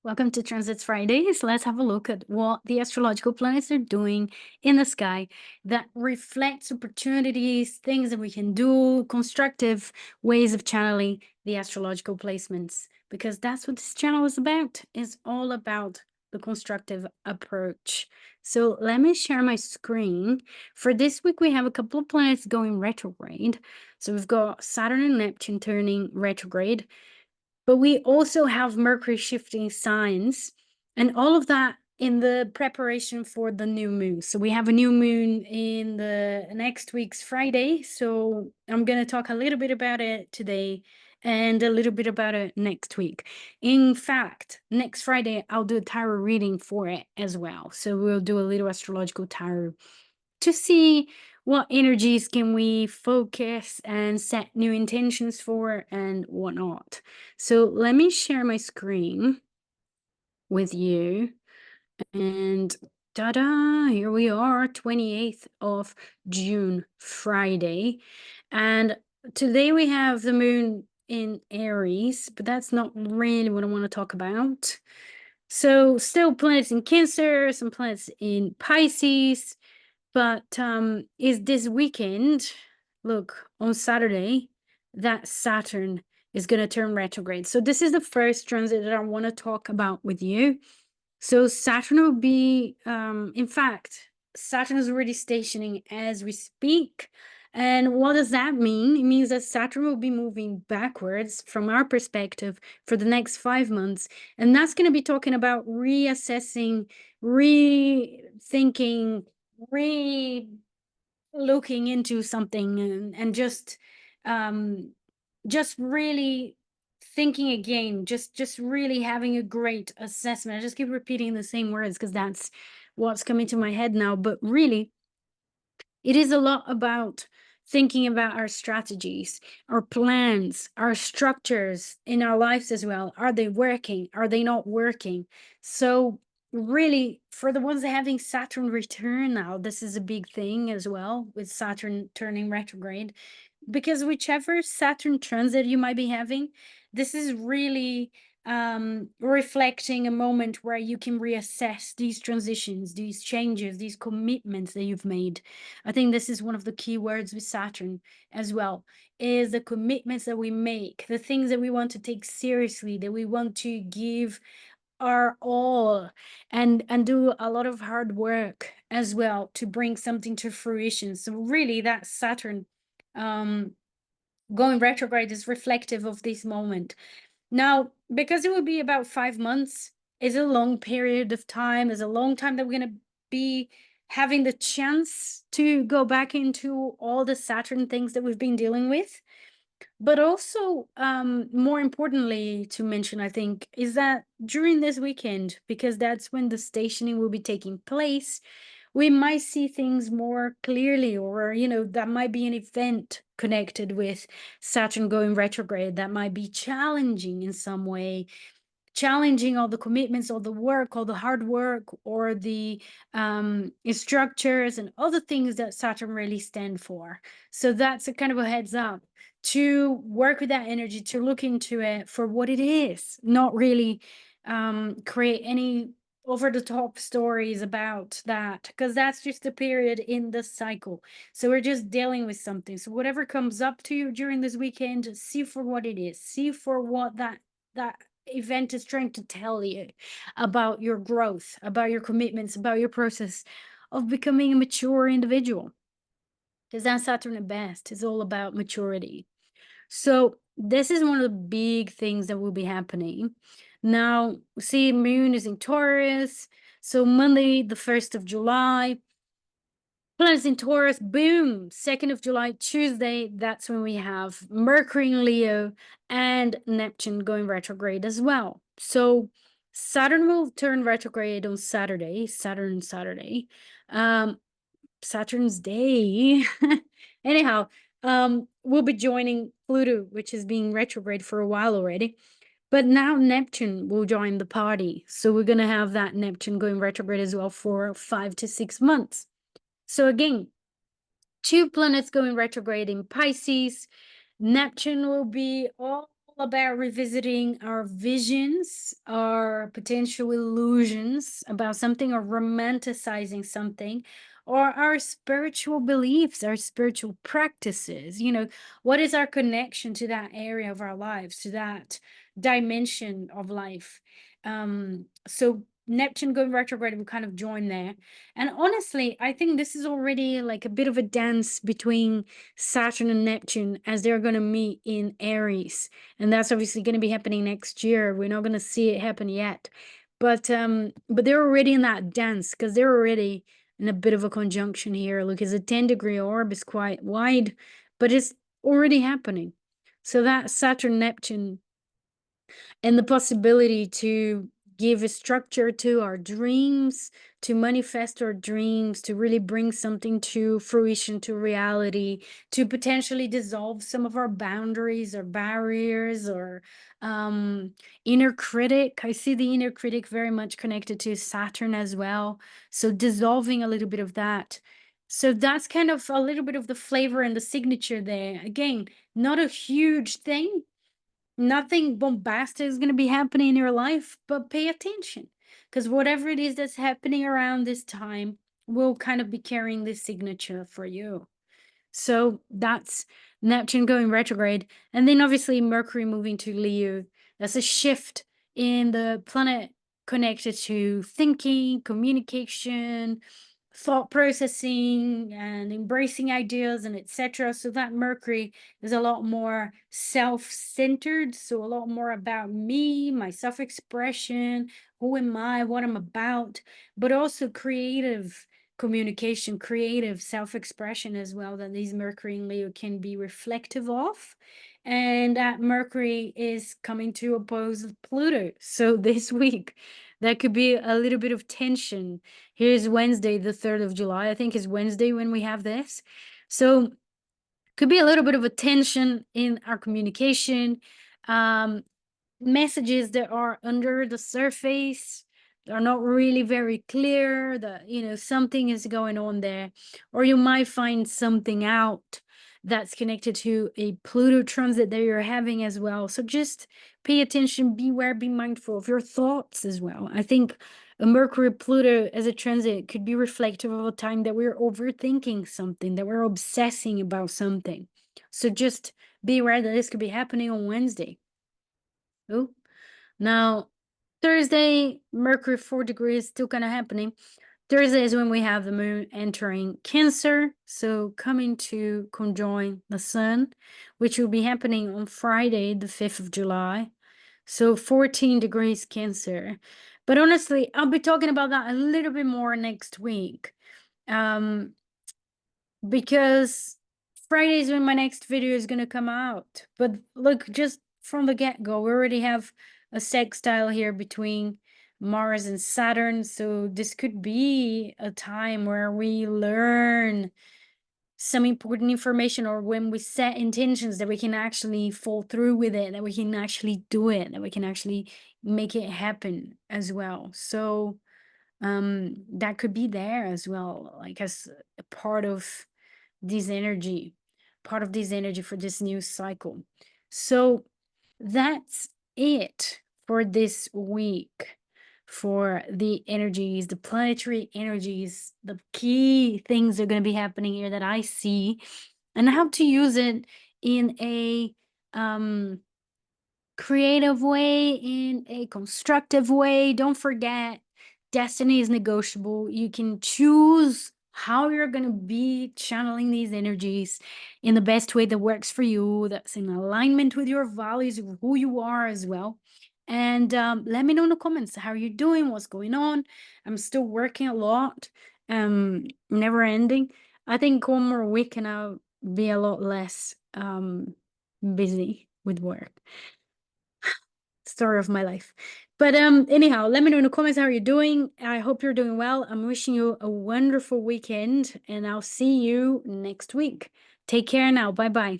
Welcome to Transits Fridays. Let's have a look at what the astrological planets are doing in the sky that reflects opportunities, things that we can do, constructive ways of channeling the astrological placements. Because that's what this channel is about. It's all about the constructive approach. So let me share my screen. For this week, we have a couple of planets going retrograde. So we've got Saturn and Neptune turning retrograde. But we also have Mercury shifting signs and all of that in the preparation for the new moon. So we have a new moon in the next week's Friday. So I'm going to talk a little bit about it today and a little bit about it next week. In fact, next Friday, I'll do a tarot reading for it as well. So we'll do a little astrological tarot to see what energies can we focus and set new intentions for and whatnot. So let me share my screen with you. And ta-da, here we are, 28th of June, Friday. And today we have the moon in Aries, but that's not really what I want to talk about. So still planets in Cancer, some planets in Pisces, but is this weekend, look, on Saturday, that Saturn is going to turn retrograde. So this is the first transit that I want to talk about with you. So Saturn will be, in fact, Saturn is already stationing as we speak. And what does that mean? It means that Saturn will be moving backwards from our perspective for the next 5 months. And that's going to be talking about reassessing, rethinking, looking into something and just really thinking again, just really having a great assessment. I just keep repeating the same words because that's what's coming to my head now, but really it is a lot about thinking about our strategies, our plans, our structures in our lives as well. Are they working? Are they not working? So really, for the ones that having Saturn return now, this is a big thing as well, with Saturn turning retrograde, because whichever Saturn transit you might be having, this is really reflecting a moment where you can reassess these transitions, these changes, these commitments that you've made. I think this is one of the key words with Saturn as well, is the commitments that we make, the things that we want to take seriously, that we want to give our all and do a lot of hard work as well to bring something to fruition. So really that Saturn going retrograde is reflective of this moment. Now, because it will be about 5 months, is a long period of time, is a long time that we're going to be having the chance to go back into all the Saturn things that we've been dealing with. But also, more importantly to mention, I think, is that during this weekend, because that's when the stationing will be taking place, we might see things more clearly, or, that might be an event connected with Saturn going retrograde that might be challenging in some way, challenging all the commitments, all the work, all the hard work, or the structures and other things that Saturn really stand for. So that's a kind of a heads up to work with that energy, to look into it for what it is, not really create any over the top stories about that, because that's just a period in the cycle. So we're just dealing with something. So whatever comes up to you during this weekend, see for what it is, see for what that event is trying to tell you about your growth, about your commitments, about your process of becoming a mature individual. Because that's Saturn at best. It's all about maturity. So this is one of the big things that will be happening. Now, see, moon is in Taurus. So Monday, the 1st of July, planets in Taurus, boom, 2nd of July, Tuesday, that's when we have Mercury in Leo and Neptune going retrograde as well. So Saturn will turn retrograde on Saturday, Saturn's day. Anyhow, we'll be joining Pluto, which is being retrograde for a while already. But now Neptune will join the party. So we're going to have that Neptune going retrograde as well for 5 to 6 months. So again, 2 planets going retrograde in Pisces. Neptune will be all about revisiting our visions, our potential illusions about something, or romanticizing something, or our spiritual beliefs, our spiritual practices. What is our connection to that area of our lives, to that dimension of life? So Neptune going retrograde will kind of join there. And honestly, I think this is already like a bit of a dance between Saturn and Neptune as they're going to meet in Aries. And that's obviously going to be happening next year. We're not going to see it happen yet. But they're already in that dance because they're already in a bit of a conjunction here. Look, it's a 10-degree orb, is quite wide, but it's already happening. So that Saturn Neptune and the possibility to give a structure to our dreams, to manifest our dreams, to really bring something to fruition, to reality, to potentially dissolve some of our boundaries or barriers or inner critic. I see the inner critic very much connected to Saturn as well. So dissolving a little bit of that. So that's kind of a little bit of the flavor and the signature there. Again, not a huge thing. Nothing bombastic is going to be happening in your life, but pay attention because whatever it is that's happening around this time will kind of be carrying this signature for you. So that's Neptune going retrograde. And then obviously Mercury moving to Leo. That's a shift in the planet connected to thinking, communication, thought processing, and embracing ideas, and etc. So that Mercury is a lot more self-centered, so a lot more about me, my self-expression, who am I, what I'm about, but also creative communication, creative self-expression as well, that these Mercury and Leo can be reflective of. And that Mercury is coming to oppose Pluto. So this week, there could be a little bit of tension. Here's Wednesday, the 3rd of July. I think is Wednesday when we have this. So could be a little bit of a tension in our communication. Messages that are under the surface are not really very clear, that something is going on there, or you might find something out that's connected to a Pluto transit that you're having as well. So just pay attention, beware, be mindful of your thoughts as well. I think a Mercury Pluto as a transit could be reflective of a time that we're overthinking something, that we're obsessing about something. So just be aware that this could be happening on Wednesday. Oh, now Thursday, Mercury 4 degrees, still kind of happening. Thursday is when we have the moon entering Cancer, so coming to conjoin the sun, which will be happening on Friday, the 5th of July. So 14 degrees Cancer. But honestly, I'll be talking about that a little bit more next week. Because Friday is when my next video is going to come out. But look, just from the get-go, we already have a sextile here between Mars and Saturn. So this could be a time where we learn some important information, or when we set intentions, that we can actually fall through with it, that we can actually do it, that we can actually make it happen as well. So that could be there as well, like as a part of this energy, for this new cycle. So that's it for this week, for the energies, the planetary energies. The key things are going to be happening here that I see, and how to use it in a creative way, in a constructive way. Don't forget, destiny is negotiable. You can choose how you're going to be channeling these energies in the best way that works for you, that's in alignment with your values, of who you are as well. And let me know in the comments how you're doing, what's going on. I'm still working a lot, never ending. I think one more week and I'll be a lot less busy with work. Story of my life. But anyhow, let me know in the comments how you're doing. I hope you're doing well. I'm wishing you a wonderful weekend, and I'll see you next week. Take care now. Bye bye.